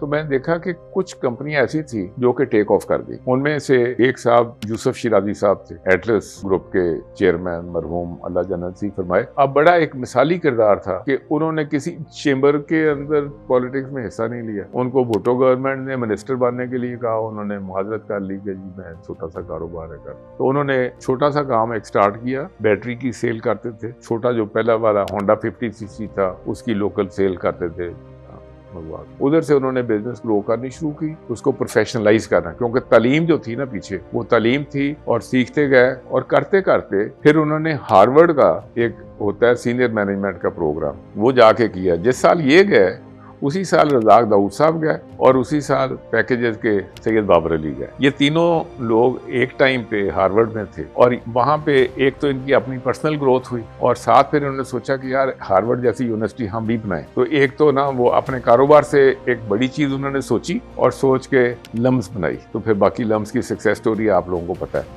तो मैंने देखा कि कुछ कंपनियां ऐसी थी जो कि टेक ऑफ कर गई। उनमें से एक साहब यूसुफ शिराजी साहब थे, एटलस ग्रुप के चेयरमैन, मरहूम अल्लाह जन्नत नसीब फरमाए। अब बड़ा एक मिसाली किरदार था कि उन्होंने किसी चेंबर के अंदर पॉलिटिक्स में हिस्सा नहीं लिया। उनको भुट्टो गवर्नमेंट ने मिनिस्टर बनने के लिए कहा, उन्होंने मुहाजरत कर ली कि जी मैं छोटा सा कारोबार है कर। तो उन्होंने छोटा सा काम एक स्टार्ट किया, बैटरी की सेल करते थे। छोटा जो पहला वाला होंडा 50cc था उसकी लोकल सेल करते थे। उधर से उन्होंने बिजनेस ग्रो करनी शुरू की, उसको प्रोफेशनलाइज करना, क्योंकि तालीम जो थी ना पीछे, वो तालीम थी और सीखते गए और करते करते फिर उन्होंने हार्वर्ड का एक होता है सीनियर मैनेजमेंट का प्रोग्राम, वो जाके किया। जिस साल ये गए उसी साल रज़ाक दाऊद साहब गए और उसी साल पैकेजेस के सैयद बाबर अली गए। ये तीनों लोग एक टाइम पे हार्वर्ड में थे और वहाँ पे एक तो इनकी अपनी पर्सनल ग्रोथ हुई और साथ फिर उन्होंने सोचा कि यार हार्वर्ड जैसी यूनिवर्सिटी हम भी बनाएं। तो एक तो ना वो अपने कारोबार से एक बड़ी चीज़ उन्होंने सोची और सोच के लम्स बनाई। तो फिर बाकी लम्स की सक्सेस स्टोरी आप लोगों को पता है।